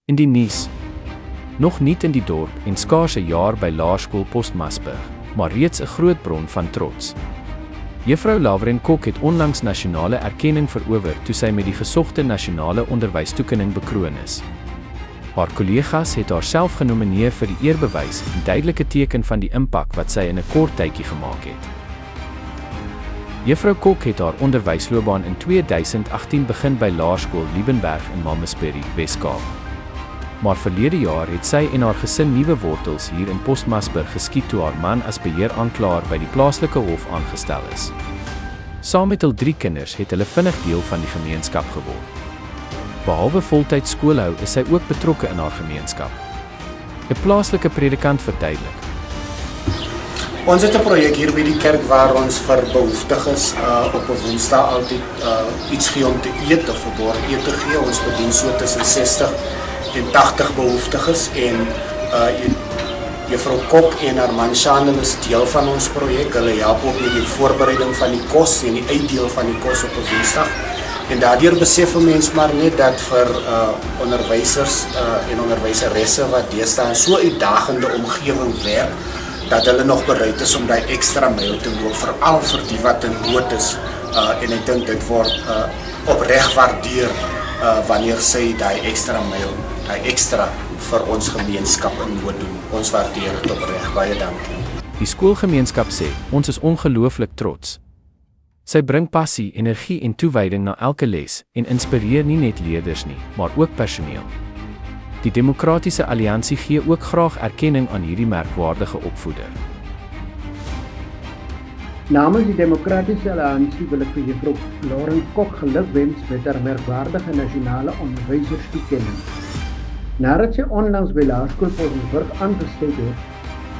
In die nuus. Nog niet in die dorp en skaars 'n jaar by Laerskool Postmasburg, maar reeds 'n groot bron van trots. Juffrou Lavren Kok het onlangs nasionale erkenning verower toe sy met die gesogte nasionale onderwystoekenning bekroon is. Haar kollegas het haar self genomineer vir die eerbewys, 'n duidelike teken van die impak wat sy in 'n kort tydjie gemaak het. Juffrou Kok het haar onderwysloopbaan in 2018 begin by Laerskool Liebenberg in Malmesbury, Wes-Kaap. Maar verlede jaar het sy en haar gesin nuwe wortels hier in Postmasburg geskiet toe haar man as beheeraanklaer by die plaaslike hof aangestel is. Saam met hul 3 kinders het hulle vinnig deel van die gemeenskap geword. Behalwe voltyds skoolhou is sy ook betrokke in haar gemeenskap. 'n Plaaslike predikant verduidelik. Ons het 'n projek hier by die kerk waar ons vir behoeftiges op 'n Woensdag altyd iets gee om te eet of 'n bord te gee. Ons bedien so tussen 60 en 80 behoeftiges en Juffrou Kok en haar man Shandel is deel van ons projek. Hulle help ook met die voorbereiding van die kos en die uitdeel van die kos op 'n Woensdag. En daardeur besef 'n mens maar net dat vir onderwysers en onderwyseresse wat deesdae in so 'n uitdagende omgewing werk, dat hulle nog bereid is om daai ekstra myl te loop, veral vir die wat in nood is. En ek dink dit word opreg waardeer wanneer sy daai ekstra myl, daai ekstra vir ons gemeenskap in nood doen. Ons waardeer dit opreg. Baie dankie. Die skoolgemeenskap sê, ons is ongelooflik trots. Sy bring passie, energie en toewyding na elke les en inspireer nie net leerders nie, maar ook personeel. Die Demokratiese Alliansie gee ook graag erkenning aan hierdie merkwaardige opvoeder. Namens die Demokratiese Alliansie wil ek vir Juffrou Lavren Kok gelukwens met haar merkwaardige nasionale onderwyserstoekenning. Nadat sy onlangs by Laerskool Postmasburg aangestel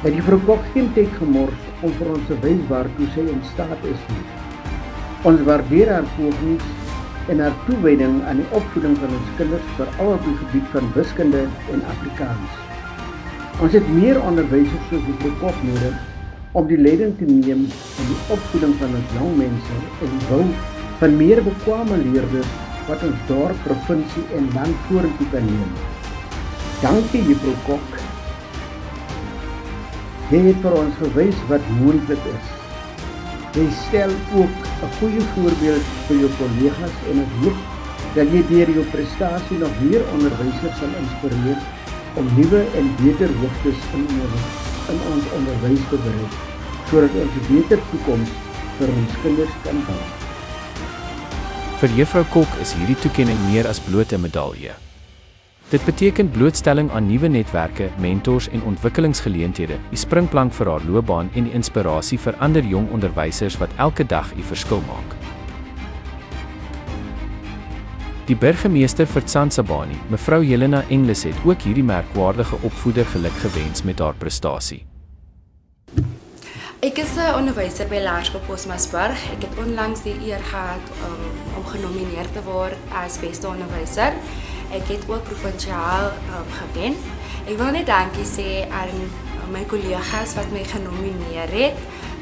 het Juffrou Kok geen tyd gemors om vir ons te wys waartoe sy in staat is nie. Ons waardeer haar pogings en haar toewyding aan die opvoeding van ons kinders, veral op die gebied van wiskunde en Afrikaans. Ons het meer onderwysers soos Juffrou Kok nodig om die leiding te neem in die opvoeding van ons jong mense en die bou van meer bekwame leerders wat ons dorp, provinsie en land vorentoe kan neem. Dankie Juffrou Kok. Jy het vir ons gewys wat moontlik is. Jy stel ook 'n goeie voorbeeld vir jou kollegas en ek hoop dat jy deur jou prestasie nog meer onderwysers sal inspireer om nuwe en beter hoogtes in ons onderwys te bereik, sodat ons 'n beter toekoms vir ons kinders kan bou. Vir Juffrou Kok is hierdie toekenning meer as bloot 'n medalje. Dit beteken blootstelling aan nuwe netwerke, mentors en ontwikkelingsgeleenthede, die springplank vir haar loopbaan en die inspirasie vir ander jong onderwysers wat elke dag 'n verskil maak. Die burgemeester vir Tsansabani, mevrou Helena Engels, het ook hierdie merkwaardige opvoeder geluk gewens met haar prestasie. Ek is 'n onderwyser by Laerskool Postmasburg. Ek het onlangs die eer gehad om genomineer te word as beste onderwyser. Ek het ook provinsiaal gewen. Ek wil net dankie sê aan my kollegas wat my genomineer het,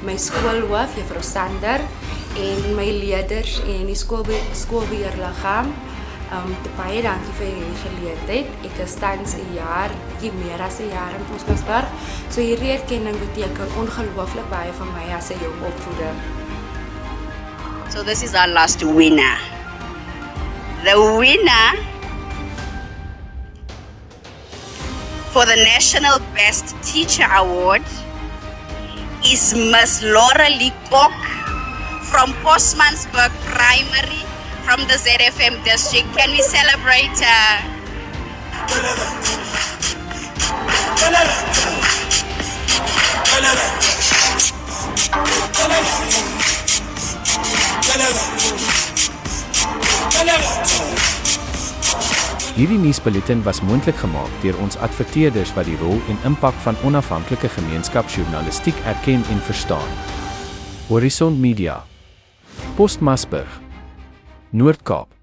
my skoolhoof, Juffrou Sander, en my leerders en die skoolbeheerliggaam. Baie dankie vir hierdie geleentheid. Ek is tans 'n jaar, bietjie meer as 'n jaar in Postmasburg. So hierdie erkenning beteken ongelooflik baie vir my as 'n jong opvoeder. So this is our last winner. The winner for the National Best Teacher Award is Miss Laura Lee Kok from Postmasburg Primary from the ZFM district. Can we celebrate her? Hierdie nuusbulletin was moontlik gemaak deur ons adverteerders wat die rol en impak van onafhanklike gemeenskapsjournalistiek erken en verstaan. Horizon Media, Postmasburg, Noord-Kaap.